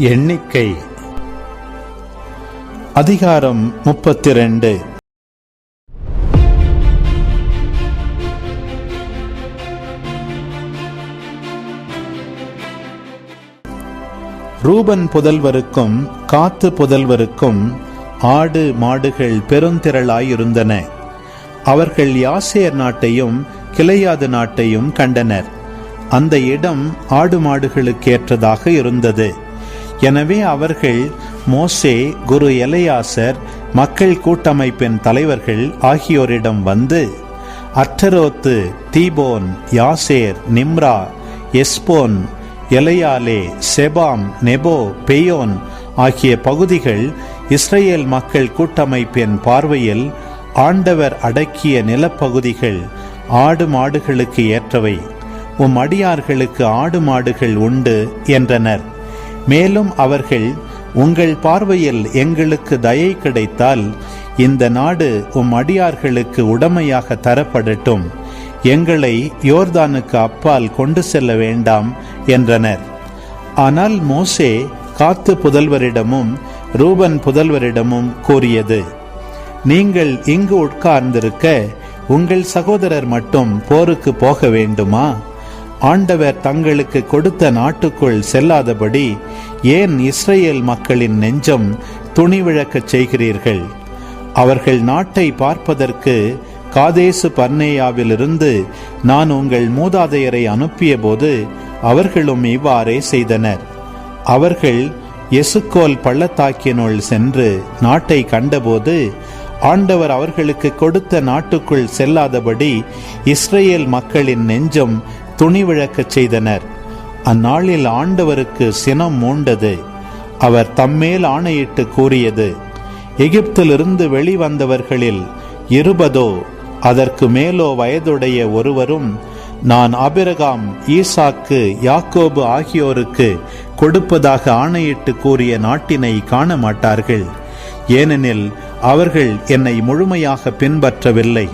எண்ணிக்கை அதிகாரம் 32. ரூபன் புதல்வருக்கும் காத்து புதல்வருக்கும் ஆடு மாடுகள் பெருந்திரளாயிருந்தன. அவர்கள் யாசேர் நாட்டையும் கிளையாது நாட்டையும் கண்டனர். அந்த இடம் ஆடு மாடுகளுக்கேற்றதாக இருந்தது. எனவே அவர்கள் மோசே, குரு எலெயாசர், மக்கள் கூட்டமைப்பின் தலைவர்கள் ஆகியோரிடம் வந்து, அட்டரோத்து, தீபோன், யாசேர், நிம்ரா, எஸ்போன், எலையாலே, செபாம், நெபோ, பெயோன் ஆகிய பகுதிகள் இஸ்ரேல் மக்கள் கூட்டமைப்பின் பார்வையில் ஆண்டவர் அடக்கிய நிலப்பகுதிகள் ஆடு மாடுகளுக்கு ஏற்றவை. உம் அடியார்களுக்கு ஆடு மாடுகள் உண்டு என்றனர். மேலும் அவர்கள், உங்கள் பார்வையில் எங்களுக்கு தயை கிடைத்தால் இந்த நாடு உம் அடியார்களுக்கு உடமையாக தரப்படட்டும், எங்களை யோர்தானுக்கு அப்பால் கொண்டு செல்ல வேண்டாம் என்றனர். ஆனால் மோசே காத்து புதல்வரிடமும் ரூபன் புதல்வரிடமும் கூறியது, நீங்கள் இங்கு உட்கார்ந்திருக்க உங்கள் சகோதரர் மட்டும் போருக்கு போக வேண்டுமா? ஆண்டவர் தங்களுக்கு கொடுத்த நாட்டுக்குள் செல்லாதபடி ஏன் இஸ்ரேல் மக்களின் நெஞ்சம் துணிவிழக்கச் செய்கிறீர்கள்? அவர்கள் நாட்டை பார்ப்பதற்கு காதேசு பர்னேயாவிலிருந்து நான் உங்கள் மூதாதையரை அனுப்பிய போது அவர்களும் இவ்வாறே செய்தனர். அவர்கள் எசுக்கோல் பள்ளத்தாக்கினுள் சென்று நாட்டை கண்டபோது ஆண்டவர் அவர்களுக்கு கொடுத்த நாட்டுக்குள் செல்லாதபடி இஸ்ரேல் மக்களின் நெஞ்சம் துணிவிழக்கச் செய்தனர். அந்நாளில் ஆண்டவருக்கு சினம் மூண்டது. அவர் தம்மேல் ஆணையிட்டு கூறியது, எகிப்திலிருந்து வெளிவந்தவர்களில் 20 அதற்கு மேலோ வயதுடைய ஒருவரும் நான் ஆபிரகாம், ஈசாக்கு, யாக்கோபு ஆகியோருக்கு கொடுப்பதாக ஆணையிட்டு கூறிய நாட்டினை காண மாட்டார்கள். ஏனெனில் அவர்கள் என்னை முழுமையாக பின்பற்றவில்லை.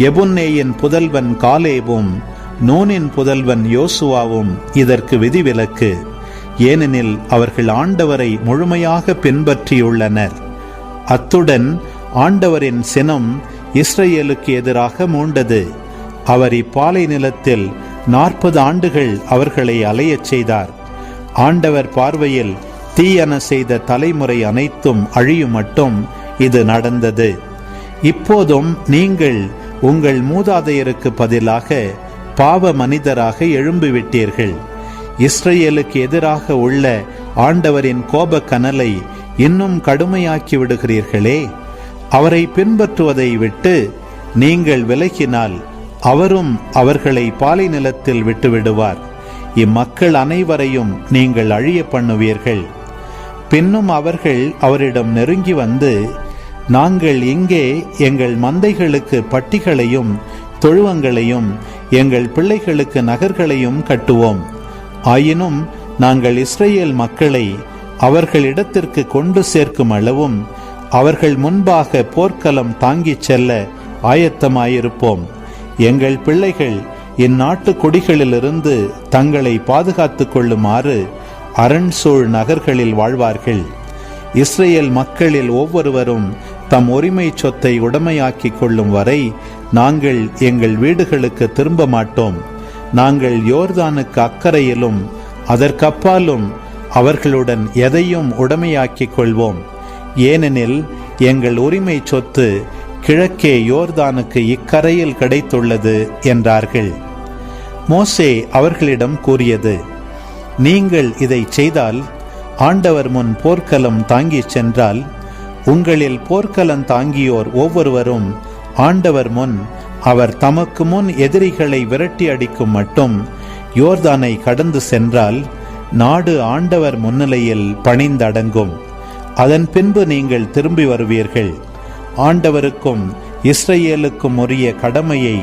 எபுன்னேயின் புதல்வன் காலேபும் நூனின் புதல்வன் யோசுவாவும் இதற்கு விதிவிலக்கு. ஏனெனில் அவர்கள் ஆண்டவரை முழுமையாக பின்பற்றியுள்ளனர். அத்துடன் ஆண்டவரின் சினம் இஸ்ரேலுக்கு எதிராக மூண்டது. அவர் இப்பாலை நிலத்தில் 40 ஆண்டுகள் அவர்களை அலையச் செய்தார். ஆண்டவர் பார்வையில் தீயன செய்த தலைமுறை அனைத்தும் அழியும் மட்டும் இது நடந்தது. இப்போதும் நீங்கள் உங்கள் மூதாதையருக்கு பதிலாக பாவ மனிதராக எழும்பிவிட்டீர்கள். இஸ்ரேலுக்கு எதிராக உள்ள ஆண்டவரின் கோப கனலை இன்னும் கடுமையாக்கி விடுகிறீர்களே. அவரை பின்பற்றுவதை விட்டு நீங்கள் விலகினால் அவரும் அவர்களை பாலை நிலத்தில் விட்டுவிடுவார். இம்மக்கள் அனைவரையும் நீங்கள் அழிய பண்ணுவீர்கள். பின்னும் அவர்கள் அவரிடம் நெருங்கி வந்து, நாங்கள் இங்கே எங்கள் மந்தைகளுக்கு பட்டிகளையும் தொழுவங்களையும் எங்கள் பிள்ளைகளுக்கு நகர்களையும் கட்டுவோம். ஆயினும் நாங்கள் இஸ்ரேல் மக்களை அவர்களிடத்திற்கு கொண்டு சேர்க்கும் அளவும் அவர்கள் முன்பாக போர்க்களம் தாங்கிச் செல்ல ஆயத்தமாயிருப்போம். எங்கள் பிள்ளைகள் இந்நாட்டு குடிகளிலிருந்து தங்களை பாதுகாத்துக் கொள்ளுமாறு அரண்சூழ் நகர்களில் வாழ்வார்கள். இஸ்ரேல் மக்களில் ஒவ்வொருவரும் தம் உரிமை சொத்தை உடைமையாக்கிக் கொள்ளும் வரை நாங்கள் எங்கள் வீடுகளுக்கு திரும்ப மாட்டோம். நாங்கள் யோர்தானுக்கு அக்கறையிலும் அதற்கப்பாலும் அவர்களுடன் எதையும் உடைமையாக்கிக் கொள்வோம். ஏனெனில் எங்கள் உரிமை சொத்து கிழக்கே யோர்தானுக்கு இக்கரையில் கிடைத்துள்ளது என்றார்கள். மோசே அவர்களிடம் கூறியது, நீங்கள் இதை செய்தால் ஆண்டவர் முன் போர்க்களம் தாங்கிச் சென்றால் உங்களில் போர்க்களம் தாங்கியோர் ஒவ்வொருவரும் ஆண்டவர் முன் அவர் தமக்கு முன் எதிரிகளை விரட்டி அடிக்கும் மட்டும் யோர்தானை கடந்து சென்றால் நாடு ஆண்டவர் முன்னிலையில் பணிந்தடங்கும். அதன் பின்பு நீங்கள் திரும்பி வருவீர்கள். ஆண்டவருக்கும் இஸ்ரேலுக்கும் உரிய கடமையை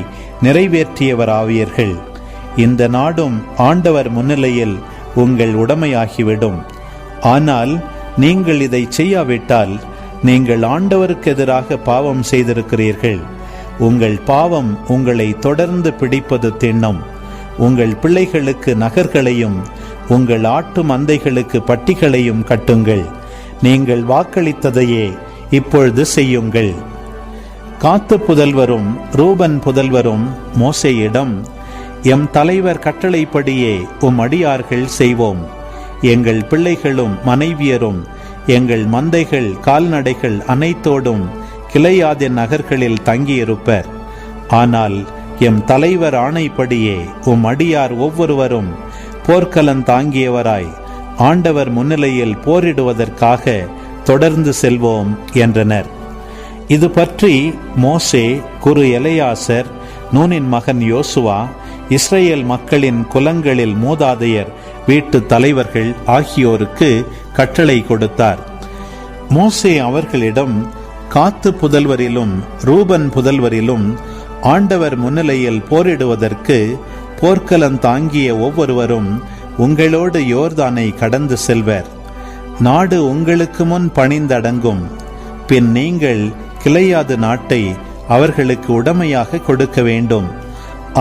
நிறைவேற்றியவராவீர்கள். இந்த நாடும் ஆண்டவர் முன்னிலையில் உங்கள் உடைமையாகிவிடும். ஆனால் நீங்கள் இதை செய்யாவிட்டால் நீங்கள் ஆண்டவருக்கு எதிராக பாவம் செய்திருக்கிறீர்கள். உங்கள் பாவம் உங்களை தொடர்ந்து பிடிப்பது திண்ணம். உங்கள் பிள்ளைகளுக்கு நகர்களையும் உங்கள் ஆட்டு மந்தைகளுக்கு பட்டிகளையும் கட்டுங்கள். நீங்கள் வாக்களித்ததையே இப்பொழுது செய்யுங்கள். காத்து புதல்வரும் ரூபன் புதல்வரும் மோசேயிடம், எம் தலைவர் கட்டளைப்படியே அடியார்கள் செய்வோம். எங்கள் பிள்ளைகளும் மனைவியரும் எங்கள் மந்தைகள் கால்நடைகள் அனைத்தோடும் கிளையாதின் நகர்களில் தங்கியிருப்பர். ஆனால் எம் தலைவர் ஆணைப்படியே அடியார் ஒவ்வொருவரும் போர்க்கலன் தாங்கியவராய் ஆண்டவர் முன்னிலையில் போரிடுவதற்காக தொடர்ந்து செல்வோம் என்றனர். இது பற்றி மோசே, குரு எலெயாசர், நூனின் மகன் யோசுவா, இஸ்ரேல் மக்களின் குலங்களில் மூதாதையர் வீட்டு தலைவர்கள் ஆகியோருக்கு கட்டளை கொடுத்தார். மோசே அவர்களிடம், காத்து புதல்வரிலும் ரூபன் புதல்வரிலும் ஆண்டவர் முன்னிலையில் போரிடுவதற்கு போர்க்கலன் தாங்கிய ஒவ்வொருவரும் உங்களோடு யோர்தானை கடந்து செல்வர். நாடு உங்களுக்கு முன் பணிந்தடங்கும். பின் நீங்கள் கிளையாது நாட்டை அவர்களுக்கு உடமையாக கொடுக்க வேண்டும்.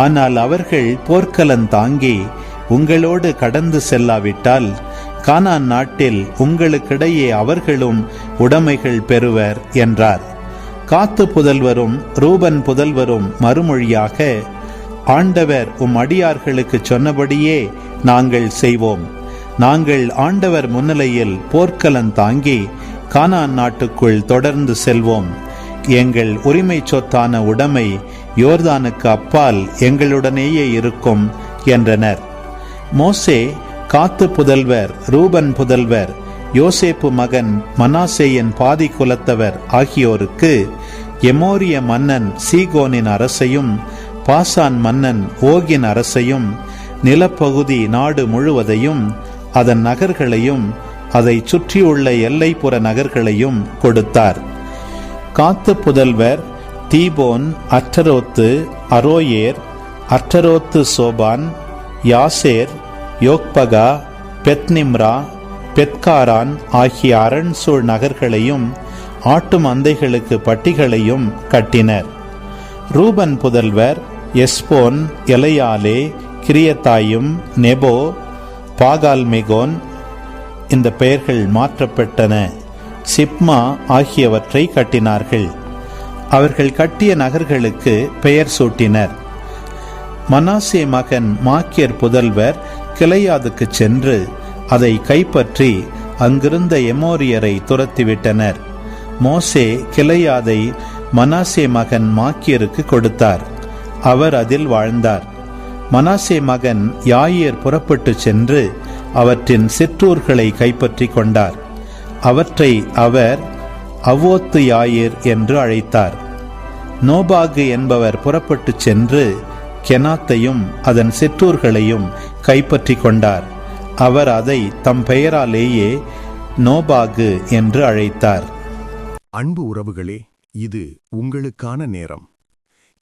ஆனால் அவர்கள் போர்க்கலன் தாங்கி உங்களோடு கடந்து செல்லாவிட்டால் கானான் நாட்டில் உங்களுக்கிடையே அவர்களும் உடைமைகள் பெறுவர் என்றார். காத்து புதல்வரும் ரூபன் புதல்வரும் மறுமொழியாக, ஆண்டவர் அடியார்களுக்கு சொன்னபடியே நாங்கள் செய்வோம். நாங்கள் ஆண்டவர் முன்னிலையில் போர்க்கலன் தாங்கி கானான் நாட்டுக்குள் தொடர்ந்து செல்வோம். எங்கள் உரிமை சொத்தான உடைமை யோர்தானுக்கு அப்பால் எங்களுடனேயே இருக்கும் என்றனர். மோசே காத்து புதல்வர் ரூபன் புதல்வர் யோசேப்பு மகன் மனாசேயின் பாதி குலத்தவர் ஆகியோருக்கு எமோரிய மன்னன் சீகோனின் அரசையும் பாசான் மன்னன் ஓகின் அரசையும் நிலப்பகுதி நாடு முழுவதையும் அதன் நகர்களையும் அதை சுற்றியுள்ள எல்லைப்புற நகர்களையும் கொடுத்தார். காத்து புதல்வர் தீபோன், அட்டரோத்து, அரோயேர், அட்டரோத்து சோபான், யாசேர், யோக்பகா, பெத்னிம்ரா, பெத்காரான் ஆகிய அரண்சூழ் நகர்களையும் ஆட்டு மந்தைகளுக்கு பட்டிகளையும் கட்டினர். ரூபன் புதல்வர் எஸ்போன், எலையாலே, கிரியத்தாயும், நெபோ, பாகால்மெகோன், இந்த பெயர்கள் மாற்றப்பட்டன, சிப்மா ஆகியவற்றை கட்டினார்கள். அவர்கள் கட்டிய நகர்களுக்கு பெயர் சூட்டினர். மனாசே மகன் மாக்கியர் புதல்வர் கிளையாதுக்கு சென்று அதை கைப்பற்றி அங்கிருந்த எமோரியரை துரத்திவிட்டனர். மோசே கிளையாதை மனாசே மகன் மாக்கியருக்கு கொடுத்தார். அவர் அதில் வாழ்ந்தார். மனாசே மகன் யாயேர் புறப்பட்டு சென்று அவற்றின் சிற்றூர்களை கைப்பற்றி கொண்டார். அவற்றை அவர் அவோத்து யாயேர் என்று அழைத்தார். நோபாகு என்பவர் புறப்பட்டு சென்று கெனாத்தையும் அதன் சிற்றூர்களையும் கைப்பற்றி கொண்டார். அவர் அதை தம் பெயராலேயே நோபாகு என்று அழைத்தார். அன்பு உறவுகளே, இது உங்களுக்கான நேரம்.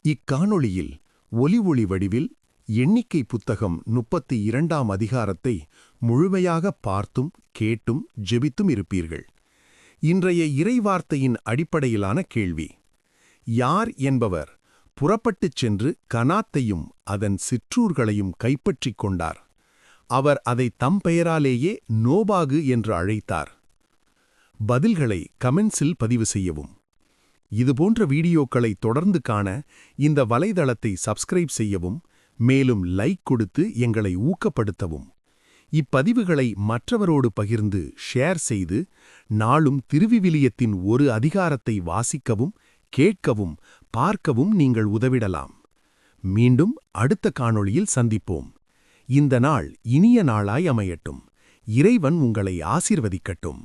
இக்காணொளியில் ஒலி வடிவில் எண்ணிக்கை புத்தகம் 32ஆம் அதிகாரத்தை முழுமையாக பார்த்தும் கேட்டும் ஜெபித்தும் இருப்பீர்கள். இன்றைய இறைவார்த்தையின் அடிப்படையிலான கேள்வி: யார் என்பவர் புறப்பட்டுச் சென்று கனாத்தையும் அதன் சிற்றூர்களையும் கைப்பற்றிக் கொண்டார். அவர் அதை தம் பெயராலேயே நோபாகு என்று அழைத்தார். பதில்களை கமெண்ட்ஸில் பதிவு செய்யவும். இதுபோன்ற வீடியோக்களை தொடர்ந்து காண இந்த வலைதளத்தை சப்ஸ்கிரைப் செய்யவும், மேலும் லைக் கொடுத்து எங்களை ஊக்கப்படுத்தவும். இப்பதிவுகளை மற்றவரோடு பகிர்ந்து ஷேர் செய்து நாளும் திருவிவிலியத்தின் ஒரு அதிகாரத்தை வாசிக்கவும், கேட்கவும், பார்க்கவும் நீங்கள் உதவிடலாம். மீண்டும் அடுத்த காணொளியில் சந்திப்போம். இந்த நாள் இனிய நாளாய் அமையட்டும். இறைவன் உங்களை ஆசீர்வதிக்கட்டும்.